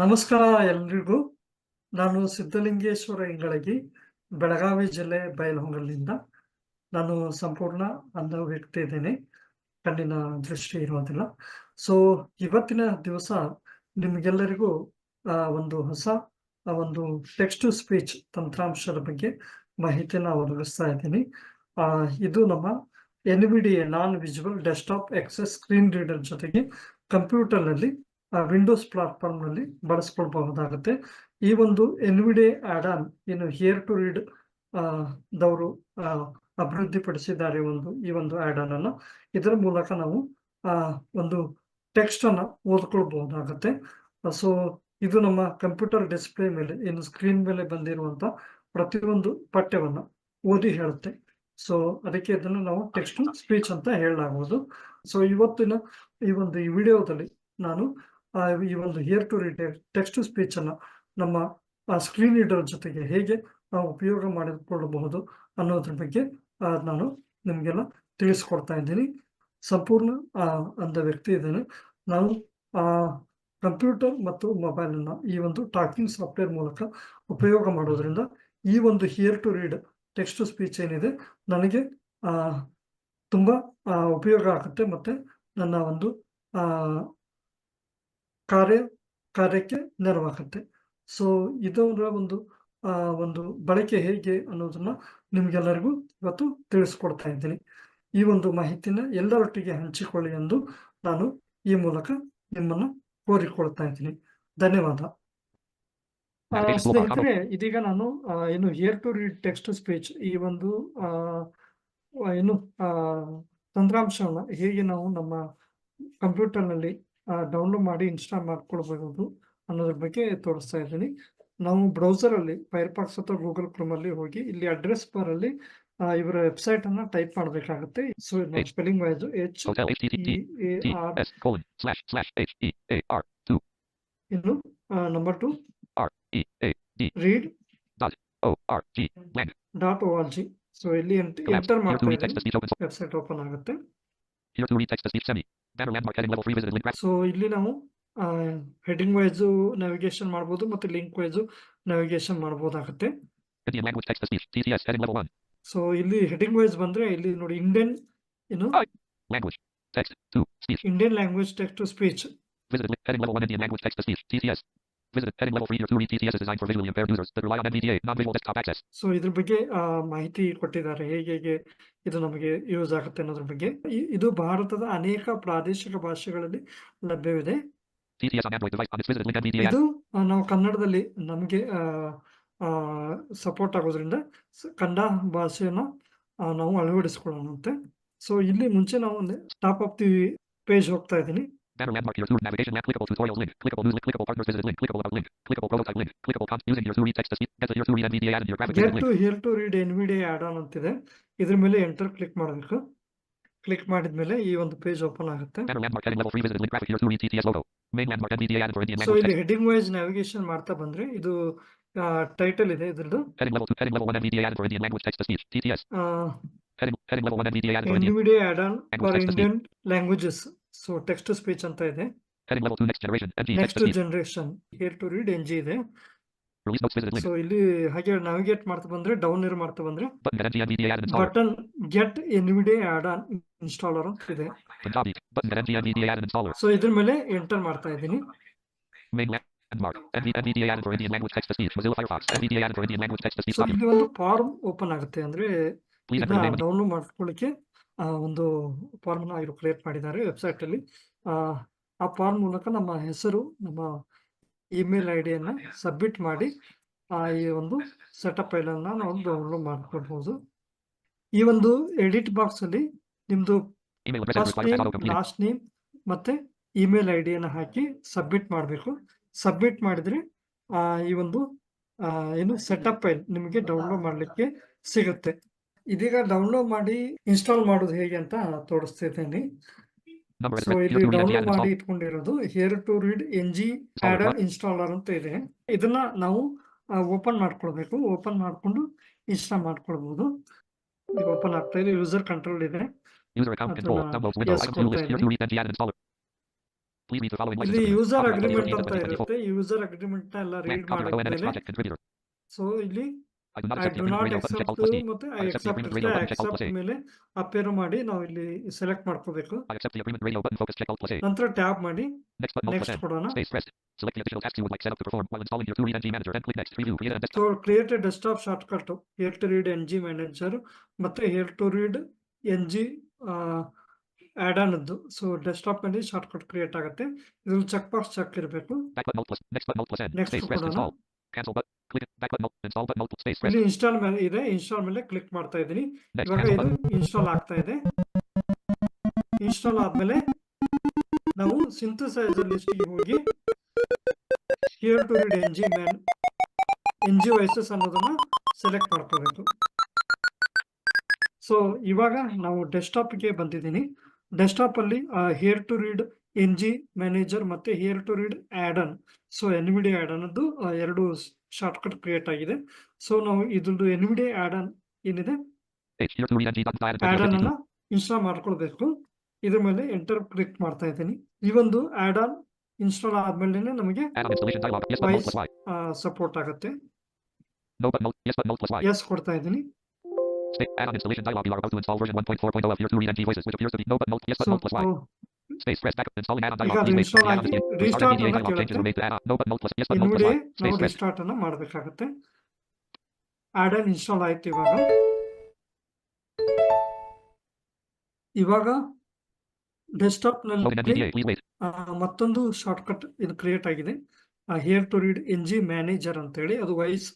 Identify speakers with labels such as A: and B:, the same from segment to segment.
A: ನಮಸ್ಕಾರ ಎಲ್ರಿಗೂ. ನಾನು ಸಿದ್ಧಲಿಂಗೇಶ್ವರ ಇಂಗಳಗಿ, ಬೆಳಗಾವಿ ಜಿಲ್ಲೆ ಬೈಲಹೊಂಗಲದಿಂದ. ನಾನು ಸಂಪೂರ್ಣ ಅಂಧ ವ್ಯಕ್ತಿ ಇದ್ದೇನೆ, ಕಣ್ಣಿನ ದೃಷ್ಟಿ ಇರೋದಿಲ್ಲ. ಸೊ ಇವತ್ತಿನ ದಿವಸ ನಿಮಗೆಲ್ಲರಿಗೂ ಒಂದು ಹೊಸ ಒಂದು ಟೆಕ್ಸ್ಟ್ ಟು ಸ್ಪೀಚ್ ತಂತ್ರಾಂಶದ ಬಗ್ಗೆ ಮಾಹಿತಿಯನ್ನು ಒದಗಿಸ್ತಾ ಇದ್ದೀನಿ. ಇದು ನಮ್ಮ NVDA non visual desktop access screen reader ಜೊತೆಗೆ ಕಂಪ್ಯೂಟರ್ನಲ್ಲಿ ವಿಂಡೋಸ್ ಪ್ಲಾಟ್ಫಾರ್ಮ್ ನಲ್ಲಿ ಬಳಸ್ಕೊಳ್ಬಹುದಾಗುತ್ತೆ. ಈ ಒಂದು NVDA ಆಡ್ ಆನ್ ಏನು ಹಿಯರ್ ಟು ರೀಡ್ ದವರು ಅಭಿವೃದ್ಧಿಪಡಿಸಿದ್ದಾರೆ ಈ ಒಂದು ಆಡ್ ಆನ್ ಅನ್ನು. ಇದರ ಮೂಲಕ ನಾವು ಒಂದು ಟೆಕ್ಸ್ಟ್ ಅನ್ನ ಓದ್ಕೊಳ್ಬಹುದಾಗುತ್ತೆ. ಸೊ ಇದು ನಮ್ಮ ಕಂಪ್ಯೂಟರ್ ಡಿಸ್ಪ್ಲೇ ಮೇಲೆ ಏನು ಸ್ಕ್ರೀನ್ ಮೇಲೆ ಬಂದಿರುವಂತ ಪ್ರತಿಯೊಂದು ಪಠ್ಯವನ್ನ ಓದಿ ಹೇಳುತ್ತೆ. ಸೊ ಅದಕ್ಕೆ ಇದನ್ನು ನಾವು ಟೆಕ್ಸ್ಟ್ ಟು ಸ್ಪೀಚ್ ಅಂತ ಹೇಳಲಾಗುವುದು. ಸೊ ಇವತ್ತಿನ ಈ ವಿಡಿಯೋದಲ್ಲಿ ನಾನು ಈ ಒಂದು here to read text to speech ಅನ್ನ ನಮ್ಮ ಸ್ಕ್ರೀನ್ ರೀಡರ್ ಜೊತೆಗೆ ಹೇಗೆ ನಾವು ಉಪಯೋಗ ಮಾಡಿಕೊಳ್ಳಬಹುದು ಅನ್ನೋದ್ರ ಬಗ್ಗೆ ನಾನು ನಿಮಗೆಲ್ಲ ತಿಳಿಸ್ಕೊಡ್ತಾ ಇದ್ದೀನಿ. ಸಂಪೂರ್ಣ ಅಂಧ ವ್ಯಕ್ತಿ ಇದ್ದೇನೆ. ನಾನು ಕಂಪ್ಯೂಟರ್ ಮತ್ತು ಮೊಬೈಲ್ ಅನ್ನ ಈ ಒಂದು ಟಾಕಿಂಗ್ ಸಾಫ್ಟ್ವೇರ್ ಮೂಲಕ ಉಪಯೋಗ ಮಾಡೋದ್ರಿಂದ ಈ ಒಂದು here to read text to speech ಏನಿದೆ ನನಗೆ ತುಂಬಾ ಉಪಯೋಗ ಆಗುತ್ತೆ, ಮತ್ತೆ ನನ್ನ ಒಂದು ಕಾರ್ಯಕ್ಕೆ ನೆರವಾಗುತ್ತೆ. ಸೊ ಇದರ ಒಂದು ಬಳಕೆ ಹೇಗೆ ಅನ್ನೋದನ್ನ ನಿಮ್ಗೆಲ್ಲರಿಗೂ ಇವತ್ತು ತಿಳಿಸ್ಕೊಡ್ತಾ ಇದ್ದೀನಿ. ಈ ಒಂದು ಮಾಹಿತಿನ ಎಲ್ಲರೊಟ್ಟಿಗೆ ಹಂಚಿಕೊಳ್ಳಿ ಎಂದು ನಾನು ಈ ಮೂಲಕ ನಿಮ್ಮನ್ನ ಕೋರಿಕೊಳ್ತಾ ಇದ್ದೀನಿ. ಧನ್ಯವಾದ. ಸ್ನೇಹಿತರೆ, ಇದೀಗ ನಾನು ಏನು here to read text to speech ಈ ಒಂದು ಏನು ತಂತ್ರಾಂಶವನ್ನ ಹೇಗೆ ನಾವು ನಮ್ಮ ಕಂಪ್ಯೂಟರ್ನಲ್ಲಿ ಡೌನ್ಲೋಡ್ ಮಾಡಿ ಇನ್ಸ್ಟಾಲ್ ಮಾಡ್ಕೊಳ್ಬಹುದು ಅನ್ನೋದ್ರ ಬಗ್ಗೆ ತೋರಿಸ್ತಾ ಇದ್ದೀನಿ. ನಾವು ಬ್ರೌಸರ್ ಅಲ್ಲಿ ಫೈರ್ಫಾಕ್ಸ್ ಅಥವಾ ಗೂಗಲ್ ಕ್ರೋಮ್ ಅಲ್ಲಿ ಹೋಗಿ ಇಲ್ಲಿ ಅಡ್ರೆಸ್ ಬಾರ್ ಅಲ್ಲಿ ಇವರ ವೆಬ್ಸೈಟ್ ಅನ್ನ ಟೈಪ್ ಮಾಡಬೇಕಾಗುತ್ತೆ. ಸೊ ಸ್ಪೆಲ್ಲಿಂಗ್ ವೈಸ್ ಇನ್ನು ನಂಬರ್ 2 read.org. ಸೊ ಇಲ್ಲಿ ಎಂಟರ್ ಮಾಡ್ತಾರೆ, ವೆಬ್ಸೈಟ್ ಓಪನ್ ಆಗುತ್ತೆ. ಸೊ ಇಲ್ಲಿ ನಾವು ಹೆಡಿಂಗ್ ವೈಸ್ ನ್ಯಾವಿಗೇಷನ್ ಮಾಡಬಹುದು ಮತ್ತೆ ಲಿಂಕ್ ವೈಸ್ ನ್ಯಾವಿಗೇಷನ್ ಮಾಡಬಹುದಾಗುತ್ತೆ. ಸೊ ಇಲ್ಲಿ ಹೆಡಿಂಗ್ ವೈಸ್ ಬಂದ್ರೆ ಇಲ್ಲಿ ನೋಡಿ Indian language text to speech. So ಇದ್ರ ಬಗ್ಗೆ ಮಾಹಿತಿ ಕೊಟ್ಟಿದ್ದಾರೆ, ಹೇಗೆ ಇದು ನಮಗೆ ಯೂಸ್ ಆಗುತ್ತೆ ಅನ್ನೋದ್ರ ಬಗ್ಗೆ. ಇದು ಭಾರತದ ಅನೇಕ ಪ್ರಾದೇಶಿಕ ಭಾಷೆಗಳಲ್ಲಿ ಲಭ್ಯವಿದೆ. ಇದು ನಾವು ಕನ್ನಡದಲ್ಲಿ ನಮಗೆ ಸಪೋರ್ಟ್ ಆಗೋದ್ರಿಂದ ಕನ್ನಡ ಭಾಷೆಯನ್ನ ನಾವು ಅಳವಡಿಸಿಕೊಳ್ಳೋಣಂತೆ. ಸೊ ಇಲ್ಲಿ ಮುಂಚೆ ನಾವು ಟಾಪ್ ಆಫ್ ದಿ ಪೇಜ್ ಹೋಗ್ತಾ ಇದ್ದೀನಿ. Banner landmark here, navigation map, clickable tutorials link, clickable news link, clickable partners visit link, clickable about link, clickable prototype link, clickable using here to read text to speech, get to here to read NVDA add in your graphic link. Here to read NVDA add on ಅಂತಿದೆ. ಇದ್ರ ಮೇಲೆ enter click ಮಾಡಬೇಕು. Click ಮಾಡಿದ್ಮೇಲೆ ಈ ಒಂದು page open ಆಗುತ್ತೆ. Banner landmark heading level 3 visit link graphic here to read TTS logo. Main landmark NVDA add for Indian language. So ಇಲ್ಲಿ heading wise navigation ಮಾಡ್ತಾ ಬಂದ್ರೆ ಇದು ಟೈಟಲ್ ಇದೆ ಇದ್ರದ್ದು. Heading level 1 NVDA add for Indian language text to speech TTS. Heading level 1 NVDA add for NVDA add on for Indian languages. So text to speech ಅಂತ ಇದೆ. Heading level 2 next generation NG text to generation here to read NG ಇದೆ. So ಇಲ್ಲಿ ಹಾಗೆ navigate ಮಾಡ್ತಾ ಬಂದ್ರೆ down air ಮಾಡ್ತಾ ಬಂದ್ರೆ button get NVDA add on installer ಅಂತ ಇದೆ. ಸೊ ಇದ್ರ ಮೇಲೆ ಎಂಟರ್ ಮಾಡ್ತಾ ಇದ್ದೀನಿ. ಸೊ ಇಲ್ಲಿ ಒಂದು ಫಾರ್ಮ್ ಓಪನ್ ಆಗುತ್ತೆ, ಅಂದ್ರೆ ಡೌನ್ಲೋಡ್ ಮಾಡ್ಕೊಳ್ಳಿಕ್ಕೆ ಒಂದು ಫಾರ್ಮ್ ಇವರು ಕ್ರಿಯೇಟ್ ಮಾಡಿದ್ದಾರೆ ವೆಬ್ಸೈಟ್ ಅಲ್ಲಿ. ಆ ಫಾರ್ಮ್ ಮೂಲಕ ನಮ್ಮ ಹೆಸರು, ನಮ್ಮ ಇಮೇಲ್ ಐಡಿಯನ್ನ ಸಬ್ಮಿಟ್ ಮಾಡಿ ಈ ಒಂದು ಸೆಟಪ್ ಫೈಲ್ ಅನ್ನ ನಾವು ಡೌನ್ಲೋಡ್ ಮಾಡ್ಕೊಳ್ಬಹುದು. ಈ ಒಂದು ಎಡಿಟ್ ಬಾಕ್ಸ್ ಅಲ್ಲಿ ನಿಮ್ದು ಫಸ್ಟ್ ನೇಮ್, ಲಾಸ್ಟ್ ನೇಮ್ ಮತ್ತೆ ಇಮೇಲ್ ಐಡಿಯನ್ನ ಹಾಕಿ ಸಬ್ಮಿಟ್ ಮಾಡಬೇಕು. ಸಬ್ಮಿಟ್ ಮಾಡಿದ್ರೆ ಈ ಒಂದು ಏನು ಸೆಟಪ್ ಫೈಲ್ ನಿಮಗೆ ಡೌನ್ಲೋಡ್ ಮಾಡ್ಲಿಕ್ಕೆ ಸಿಗುತ್ತೆ. ಇದೀಗ ಡೌನ್ಲೋಡ್ ಮಾಡಿ ಇನ್ಸ್ಟಾಲ್ ಮಾಡೋದು ಹೇಗೆ ಅಂತ ತೋರಿಸ್ತಿದ್ದೀನಿ. ಸೊ ಇಲ್ಲಿ ಡೌನ್ಲೋಡ್ ಮಾಡಿ ಇಟ್ಕೊಂಡಿರೋದು hear to read NG add on installer ಅಂತ ಇದೆ. ಇದನ್ನ ನಾವು ಓಪನ್ ಮಾಡ್ಕೊಳ್ಬೇಕು. ಓಪನ್ ಮಾಡ್ಕೊಂಡು ಇನ್ಸ್ಟಾಲ್ ಮಾಡ್ಕೊಳ್ಬಹುದು. ಈಗ ಓಪನ್ ಆಗ್ತಾ ಇದೆ. ಯೂಸರ್ ಕಂಟ್ರೋಲ್ ಇದೆ.
B: Please read the following
A: ಇಲ್ಲಿ
B: license agreement.
A: User
B: Copyright
A: agreement
B: 2013 to
A: ಅಂತ
B: 2024.
A: ಇರುತ್ತೆ. ಯೂಸರ್ ಅಗ್ರಿಮೆಂಟ್ ನ ಎಲ್ಲ
B: Blank.
A: ರೀಡ್
B: Copyright ONNX
A: ಮಾಡಿದ್ಮೇಲೆ
B: project contributor.
A: ಸೊ ಇಲ್ಲಿ
B: I do not
A: I
B: accept the
A: do
B: agreement
A: not
B: radio button. Check Alt
A: accept
B: plus D.
A: ಮತ್ತೆ
B: I
A: I
B: accept the
A: accept
B: agreement
A: ಇರುತ್ತೆ.
B: radio button. Check Alt plus
A: accept
B: A.
A: ಮೇಲೆ appear ಮಾಡಿ ನಾವು ಇಲ್ಲಿ select ಮಾಡ್ಕೋಬೇಕು.
B: I accept the agreement radio button. Focus. Check Alt plus A.
A: ನಂತರ tab ಮಾಡಿ
B: Next button. Alt plus
A: next
B: N.
A: ಕೊಡೋಣ.
B: Space pressed. Select the additional tasks you would like set up to perform while installing your 2Read NG Manager. Then click next. Preview. Create a
A: so
B: desktop.
A: Create a desktop shortcut hear to read N G manager ಮತ್ತೆ hear to read N G add on ಅದು. So desktop ನಲ್ಲಿ shortcut create ಆಗುತ್ತೆ. ಇದ್ರಲ್ಲಿ check box check ಇರಬೇಕು.
B: Back button. Alt plus. Next button. Alt plus N.
A: Next
B: Space pressed.
A: ಕೊಡೋಣ.
B: Install. Cancel button. Click it. Back button. Install button. Alt space
A: ಇಲ್ಲಿ
B: pressed.
A: Install ಮೇಲೆ ಇದೆ. Install ಮೇಲೆ click ಮಾಡ್ತಾ ಇದ್ದೀನಿ.
B: Next.
A: ಇವಾಗ
B: Cancel
A: ಇದು
B: button.
A: ಇನ್ಸ್ಟಾಲ್ ಆಗ್ತಾ ಇದೆ. ಇನ್ಸ್ಟಾಲ್ ಆದ್ಮೇಲೆ ನಾವು ಸಿಂಥಸೈಸರ್ ಲಿಸ್ಟ್ ಗೆ ಹೋಗಿ hear to read N G voices ಅನ್ನೋದನ್ನ ಸೆಲೆಕ್ಟ್ ಮಾಡ್ಕೋಬೇಕು. ಸೊ ಇವಾಗ ನಾವು ಡೆಸ್ಕ್ಟಾಪ್ ಗೆ ಬಂದಿದ್ದೀನಿ. ಡೆಸ್ಕ್ಟಾಪ್ ಅಲ್ಲಿ here to read N G manager ಮತ್ತೆ hear to read add on. So NVDA add on ಅದು ಎರಡು ಶಾರ್ಟ್ ಕಟ್ ಕ್ರಿಯೇಟ್ ಆಗಿದೆ. ಸೊ ನಾವು ಇದ್ರದ್ದು ಎನ್ವಿಡಿಯಾ ಆಡ್ ಆನ್ ಏನಿದೆ
B: H. Here to read NG button. Dialog
A: add on
B: 52.
A: ಅನ್ನ install ಮಾಡ್ಕೊಳ್ಬೇಕು. ಇದ್ರ ಮೇಲೆ ಎಂಟರ್ ಕ್ಲಿಕ್ ಮಾಡ್ತಾ ಇದ್ದೀನಿ. ಈ ಒಂದು ಆಡ್ ಆನ್ ಇನ್ಸ್ಟಾಲ್ ಆದ್ಮೇಲೆ ನಮಗೆ
B: Add-on installation dialog. Yes button. Alt
A: voice
B: plus Y.
A: Support ಆಗುತ್ತೆ.
B: No button. Alt. Yes button. Alt plus Y.
A: Yes ಕೊಡ್ತಾ ಇದ್ದೀನಿ.
B: Add-on installation dialog. You are about to install version 1.4.0 of Here to read NG Voices, which appears to be no button. Alt. Yes
A: so
B: button. Alt plus Y. Space press back. Installing add-on
A: ಈಗ
B: dialog.
A: ಅದು
B: Please wait for
A: install
B: the add-on
A: ಆಗಿ
B: to be restart
A: restart
B: NVDA
A: ಅನ್ನ
B: dialog. Changes
A: ಕೇಳುತ್ತೆ.
B: were made to add-on. No button. Alt plus. Yes button. Alt plus
A: NVDA
B: Y.
A: ನಾವು
B: Space press.
A: Restart ಅನ್ನ ಮಾಡಬೇಕಾಗುತ್ತೆ. Add on install ಆಯ್ತು. ಇವಾಗ desktop
B: Load in
A: ನಲ್ಲಿ
B: NVDA. Please wait.
A: ಮತ್ತೊಂದು shortcut ಇದು ಕ್ರಿಯೇಟ್ ಆಗಿದೆ. Hear to read N G manager ಅಂತ ಹೇಳಿ ಅದು ವಾಯ್ಸ್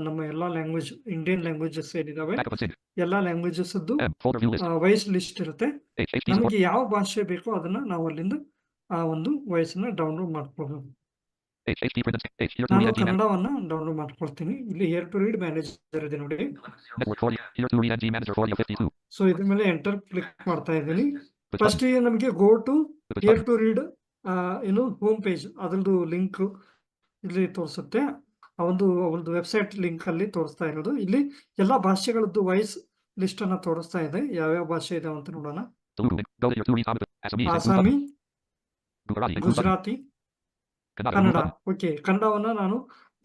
A: ನಮ್ಮ ಎಲ್ಲಾ ಲ್ಯಾಂಗ್ವೇಜ್ ಇಂಡಿಯನ್ ಲ್ಯಾಂಗ್ವೇಜಸ್ ಏನಿದಾವೆ
B: Backup and sync.
A: ಎಲ್ಲಾ languages
B: M. Folder view list.
A: Voice list ಇರುತ್ತೆ.
B: H. HP support.
A: ನಮಗೆ ಯಾವ ಭಾಷೆ ಬೇಕೋ ಅದನ್ನ ನಾವು ಅಲ್ಲಿಂದ ಆ ಒಂದು ವಾಯ್ಸ್ ನ ಡೌನ್ಲೋಡ್ ಮಾಡ್ಕೊಳ್ಬಹುದು.
B: H. HP print and skip. H. Here to
A: ನಾನು
B: read NG Manager.
A: ಕನ್ನಡವನ್ನ ಡೌನ್ಲೋಡ್ ಮಾಡ್ಕೊಳ್ತೀನಿ. ಇಲ್ಲಿ ಹಿಯರ್ ಟು ರೀಡ್ ಮ್ಯಾನೇಜರ್ ಇದೆ ನೋಡಿ.
B: Network 40. Here to read NG Manager 4052.
A: So ಇದ್ರ ಮೇಲೆ ಎಂಟರ್ ಕ್ಲಿಕ್ ಮಾಡ್ತಾ ಇದ್ದೀನಿ.
B: Push
A: first
B: button.
A: ನಮಗೆ go to
B: Push
A: here
B: button.
A: To read ಏನು ಹೋಮ್ ಪೇಜ್ ಅದ್ರದ್ದು ಲಿಂಕ್ ಇಲ್ಲಿ ತೋರಿಸುತ್ತೆ. ಆ ಒಂದು ವೆಬ್ಸೈಟ್ ಲಿಂಕ್ ಅಲ್ಲಿ ತೋರಿಸ್ತಾ ಇರೋದು. ಇಲ್ಲಿ ಎಲ್ಲಾ ಭಾಷೆಗಳದ್ದು ವಾಯ್ಸ್ ಲಿಸ್ಟ್ ಅನ್ನ ತೋರಿಸ್ತಾ ಇದೆ. ಯಾವ್ಯಾವ ಭಾಷೆ ಇದಾವೆ ಅಂತ ನೋಡೋಣ.
B: Telugu. Go to Here to read Assamese. Include
A: ಆಸಾಮಿ,
B: button. Gujarati. Include button.
A: Gujarati,
B: Kannada.
A: Kannada.
B: Remove button.
A: Okay, ಕನ್ನಡವನ್ನ ನಾನು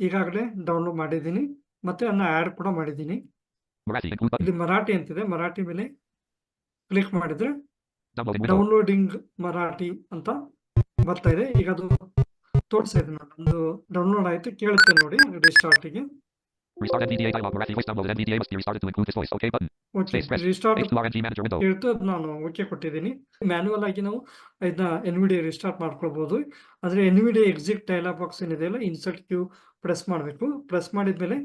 A: ಈಗಾಗಲೇ ಡೌನ್ಲೋಡ್ ಮಾಡಿದ್ದೀನಿ ಮತ್ತೆ ಅದನ್ನ ಆಡ್ ಕೂಡ ಮಾಡಿದ್ದೀನಿ.
B: Marathi. Include button.
A: ಇಲ್ಲಿ ಮರಾಠಿ ಅಂತಿದೆ. ಮರಾಠಿ ಮೇಲೆ ಕ್ಲಿಕ್ ಮಾಡಿದ್ರೆ
B: Downloading window.
A: ಡೌನ್ಲೋಡಿಂಗ್ ಮರಾಠಿ ಅಂತ ಬರ್ತಾ ಇದೆ. ಈಗ ಅದು ತೋರಿಸ್ತಾ ಇದೆ ನೋಡಿ. ಒಂದು ಡೌನ್ಲೋಡ್ ಆಯ್ತು. ಕೇಳುತ್ತೆ ನೋಡಿ ರಿಸ್ಟಾರ್ಟ್ ಗೆ.
B: Restart NVDA dialog. Marathi voice download. NVDA must be restarted to include this voice. OK button.
A: Okay,
B: Space press.
A: Restart
B: H2R NG Manager window.
A: ಹೇಳ್ತು ನಾನು ಓಕೆ ಕೊಟ್ಟಿದ್ದೀನಿ. ಮ್ಯಾನ್ಯುವಲ್ ಆಗಿ ನಾವು ಇದನ್ನ ಎನ್ವಿಡಿಯಾ ರಿಸ್ಟಾರ್ಟ್ ಮಾಡ್ಕೊಳ್ಬಹುದು. ಆದ್ರೆ ಎನ್ವಿಡಿಯಾ ಎಕ್ಸಿಟ್ ಡೈಲಾಗ್ ಬಾಕ್ಸ್ ಏನಿದೆಯಲ್ಲ insert Q press ಮಾಡಬೇಕು. ಪ್ರೆಸ್ ಮಾಡಿದ್ಮೇಲೆ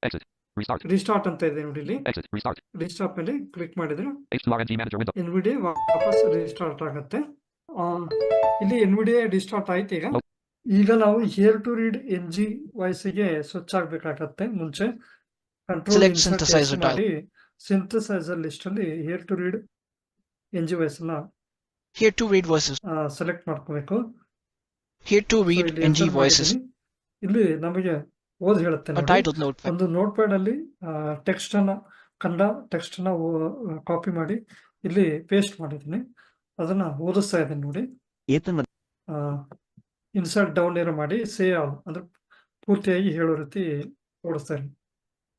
B: Exit. Restart.
A: ರಿಸ್ಟಾರ್ಟ್ ಅಂತ ಇದೆ ನೋಡಿ. ಇಲ್ಲಿ
B: Exit. Restart.
A: ರಿಸ್ಟಾರ್ಟ್ ಮೇಲೆ ಕ್ಲಿಕ್ ಮಾಡಿದ್ರೆ
B: H2R NG Manager window.
A: NVDA ವಾಪಸ್ ರಿಸ್ಟಾರ್ಟ್ ಆಗುತ್ತೆ. ಇಲ್ಲಿ ಎನ್ವಿಡಿಯಾ ರಿಸ್ಟಾರ್ಟ್ ಆಯ್ತು. ಈಗ ನಾವು here to read N G voice ಗೆ ಸ್ವಿಚ್ ಆಗ್ಬೇಕಾಗತ್ತೆ. ಮುಂಚೆ control
C: Select
A: insert
C: synthesizer type.
A: ಮಾಡಿ ಸಿಂಥಸೈಸರ್ ಲಿಸ್ಟ್ ಅಲ್ಲಿ here to read N G voice ನ
C: Here to read voices.
A: Select ಮಾಡ್ಕೋಬೇಕು.
C: Here to
A: So,
C: read
A: ಇಲ್ಲಿ
C: NG
A: enter
C: voices.
A: ಮಾಡಿದ್ದೀನಿ. ಇಲ್ಲಿ ನಮಗೆ ಓದ್ ಹೇಳುತ್ತೆ
C: A
A: ನೋಡಿ.
C: titled notepad.
A: ಒಂದು ನೋಟ್ ಪ್ಯಾಡ್ ಅಲ್ಲಿ ಟೆಕ್ಸ್ಟ್ ಅನ್ನ ಕನ್ನಡ ಟೆಕ್ಸ್ಟ್ ಅನ್ನ ಕಾಪಿ ಮಾಡಿ ಇಲ್ಲಿ ಪೇಸ್ಟ್ ಮಾಡಿದ್ದೀನಿ. ಅದನ್ನ ಓದಿಸ್ತಾ ಇದ್ದೀನಿ ನೋಡಿ. ಇನ್ಸರ್ಟ್ ಡೌನ್ ಏರೋ ಮಾಡಿ ಸೇವ್ ಆಲ್ ಅಂದ್ರೆ ಪೂರ್ತಿಯಾಗಿ ಹೇಳೋ ರೀತಿ ಓಡಿಸ್ತಾ ಇದ್ದೀನಿ.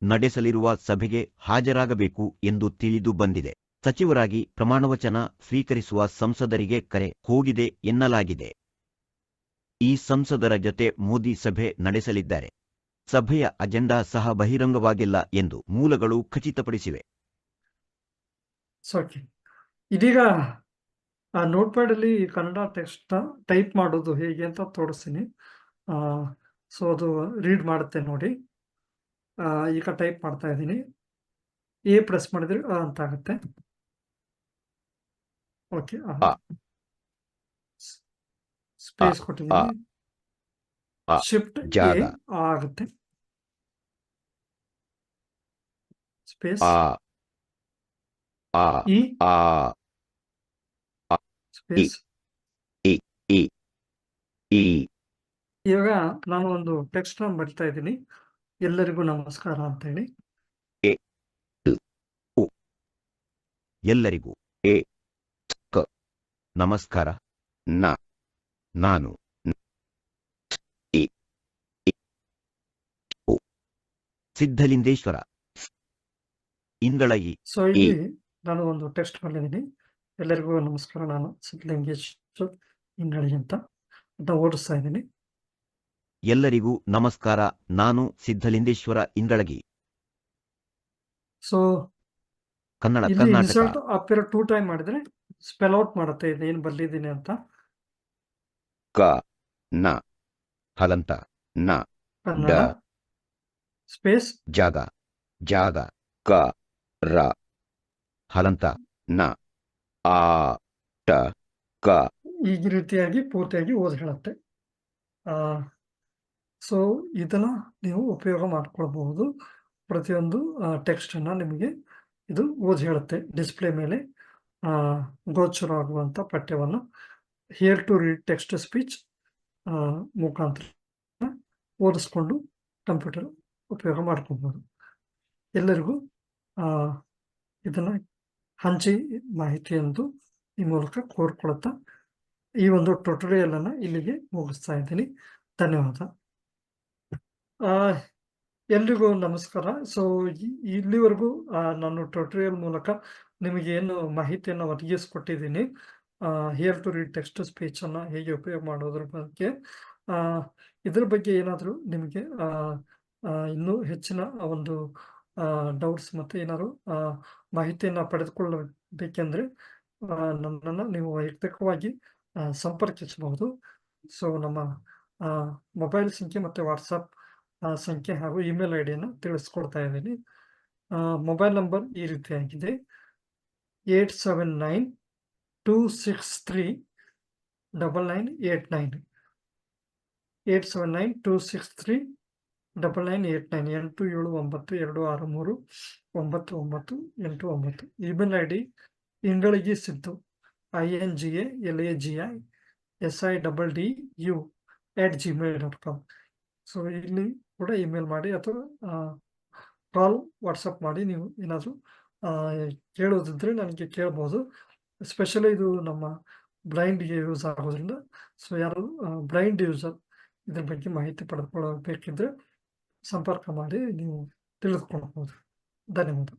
D: ನಡೆಸಲಿರುವ ಸಭೆಗೆ ಹಾಜರಾಗಬೇಕು ಎಂದು ತಿಳಿದು ಬಂದಿದೆ. ಸಚಿವರಾಗಿ ಪ್ರಮಾಣವಚನ ಸ್ವೀಕರಿಸುವ ಸಂಸದರಿಗೆ ಕರೆ ಹೋಗಿದೆ ಎನ್ನಲಾಗಿದೆ. ಈ ಸಂಸದರ ಜತೆ ಮೋದಿ ಸಭೆ ನಡೆಸಲಿದ್ದಾರೆ. ಸಭೆಯ ಅಜೆಂಡಾ ಸಹ ಬಹಿರಂಗವಾಗಿಲ್ಲ ಎಂದು ಮೂಲಗಳು ಖಚಿತಪಡಿಸಿವೆ.
A: ಓಕೆ, ಇದೀಗ ನೋಟ್ ಪ್ಯಾಡ್ ಅಲ್ಲಿ ಕನ್ನಡ ಟೆಕ್ಸ್ಟ್ ಟೈಪ್ ಮಾಡೋದು ಹೇಗೆ ಅಂತ ತೋರಿಸ್ತೀನಿ. ಸೊ ಅದು ರೀಡ್ ಮಾಡುತ್ತೆ ನೋಡಿ. ಈಗ ಟೈಪ್ ಮಾಡ್ತಾ ಇದ್ದೀನಿ. ಎ ಪ್ರೆಸ್ ಮಾಡಿದ್ರೆ ಅಂತ ಆಗುತ್ತೆ. ಓಕೆ, ಸ್ಪೇಸ್ ಕೊಟ್ಟಿದ್ದೀನಿ. ಶಿಫ್ಟ್
D: ಜಾಗ.
A: ಆಗುತ್ತೆ. Space E space. ಇವಾಗ ನಾನು ಒಂದು ಟೆಕ್ಸ್ಟ್ ಬರಿತಾ ಇದ್ದೀನಿ. ಎಲ್ಲರಿಗೂ ನಮಸ್ಕಾರ ಅಂತ ಹೇಳಿ.
D: ಎಲ್ಲರಿಗೂ ನಮಸ್ಕಾರ. ನಾನು ಸಿದ್ಧಲಿಂಗೇಶ್ವರ ಇಂಗಳಗಿ
A: ಸೊ ಇಲ್ಲಿ ನಾನು ಒಂದು ಟೆಕ್ಸ್ಟ್ ಮಾಡಿದ್ದೀನಿ. ಎಲ್ಲರಿಗೂ ನಮಸ್ಕಾರ, ನಾನು ಸಿದ್ಧಲಿಂಗೇಶ್ವರ್ ಇಂಗಳಗಿ ಅಂತ ಓಡಿಸ್ತಾ ಇದ್ದೀನಿ.
D: ಎಲ್ಲರಿಗೂ ನಮಸ್ಕಾರ, ನಾನು ಸಿದ್ಧಲಿಂಗೇಶ್ವರ ಇಂಗಳಗಿ.
A: ಸೊ
D: ಕನ್ನಡ
A: ಇಲ್ಲಿ
D: ಕರ್ನಾಟಕ.
A: ಇನ್ಸರ್ಟ್ ಅಪ್ ಇರೋ 2 ಟೈಮ್ ಮಾಡಿದ್ರೆ ಸ್ಪೆಲ್ ಔಟ್ ಮಾಡುತ್ತೆ ಇದೇನು ಬರ್ಲಿದ್ದೀನಿ ಅಂತ.
D: ಕ ನ ಹಲಂತ ನ
A: ಕನ್ನಡ
D: ಡ
A: ಸ್ಪೇಸ್
D: ಜಾಗ ಜಾಗ ಕ ರ ಹಲಂತ ನ ಆ ಟ ಕ.
A: ಈ ರೀತಿಯಾಗಿ ಪೂರ್ತಿಯಾಗಿ ಓದಿ ಹೇಳುತ್ತೆ. ಸೊ ಇದನ್ನ ನೀವು ಉಪಯೋಗ ಮಾಡ್ಕೊಳ್ಬಹುದು. ಪ್ರತಿಯೊಂದು ಟೆಕ್ಸ್ಟ್ ಅನ್ನ ನಿಮಗೆ ಇದು ಓದಿ ಹೇಳುತ್ತೆ. ಡಿಸ್ಪ್ಲೇ ಮೇಲೆ ಗೋಚರ ಆಗುವಂತ ಪಠ್ಯವನ್ನು here to read text speech ಮುಖಾಂತರ ಓದಿಸ್ಕೊಂಡು ಕಂಪ್ಯೂಟರ್ ಉಪಯೋಗ ಮಾಡ್ಕೊಬಹುದು. ಎಲ್ಲರಿಗೂ ಇದನ್ನ ಹಂಚಿ ಮಾಹಿತಿ ಎಂದು ಈ ಮೂಲಕ ಕೋರ್ಕೊಳ್ತಾ ಈ ಒಂದು ಟ್ಯುಟೋರಿಯಲ್ ಅನ್ನ ಇಲ್ಲಿಗೆ ಮುಗಿಸ್ತಾ ಇದ್ದೀನಿ. ಧನ್ಯವಾದ. ಎಲ್ರಿಗೂ ನಮಸ್ಕಾರ. ಸೊ ಇಲ್ಲಿವರೆಗೂ ನಾನು ಟ್ಯುಟೋರಿಯಲ್ ಮೂಲಕ ನಿಮಗೆ ಏನು ಮಾಹಿತಿಯನ್ನು ಒದಗಿಸ್ಕೊಟ್ಟಿದ್ದೀನಿ, hear to read text speech ಅನ್ನ ಹೇಗೆ ಉಪಯೋಗ ಮಾಡೋದ್ರ ಬಗ್ಗೆ. ಇದ್ರ ಬಗ್ಗೆ ಏನಾದರೂ ನಿಮಗೆ ಇನ್ನೂ ಹೆಚ್ಚಿನ ಒಂದು ಡೌಟ್ಸ್ ಮತ್ತು ಏನಾದ್ರು ಮಾಹಿತಿಯನ್ನು ಪಡೆದುಕೊಳ್ಳಬೇಕೆಂದರೆ ನನ್ನನ್ನು ನೀವು ವೈಯಕ್ತಿಕವಾಗಿ ಸಂಪರ್ಕಿಸಬಹುದು. ಸೊ ನಮ್ಮ ಮೊಬೈಲ್ ಸಂಖ್ಯೆ ಮತ್ತು ವಾಟ್ಸಪ್ ಸಂಖ್ಯೆ ಹಾಗೂ ಇಮೇಲ್ ಐಡಿಯನ್ನು ತಿಳಿಸ್ಕೊಡ್ತಾ ಇದ್ದೀನಿ. ಮೊಬೈಲ್ ನಂಬರ್ ಈ ರೀತಿಯಾಗಿದೆ: 8792639989. 8792639989. 8792639989. Email ID Ingalagi Siddu INGALAGISIDDU@gmail.com. So ಇಲ್ಲಿ ಕೂಡ ಇಮೇಲ್ ಮಾಡಿ ಅಥವಾ ಕಾಲ್ ವಾಟ್ಸಪ್ ಮಾಡಿ ನೀವು ಏನಾದರೂ ಕೇಳೋದಿದ್ರೆ ನನಗೆ ಕೇಳ್ಬೋದು. ಎಸ್ಪೆಷಲಿ ಇದು ನಮ್ಮ ಬ್ಲೈಂಡ್ಗೆ ಯೂಸ್ ಆಗೋದ್ರಿಂದ, ಸೊ ಯಾರು ಬ್ಲೈಂಡ್ ಯೂಸರ್ ಇದ್ರ ಬಗ್ಗೆ ಮಾಹಿತಿ ಪಡೆದುಕೊಳ್ಳಬೇಕಿದ್ರೆ ಸಂಪರ್ಕ ಮಾಡಿ ನೀವು ತಿಳಿದುಕೊಳ್ಬೋದು. ಧನ್ಯವಾದ.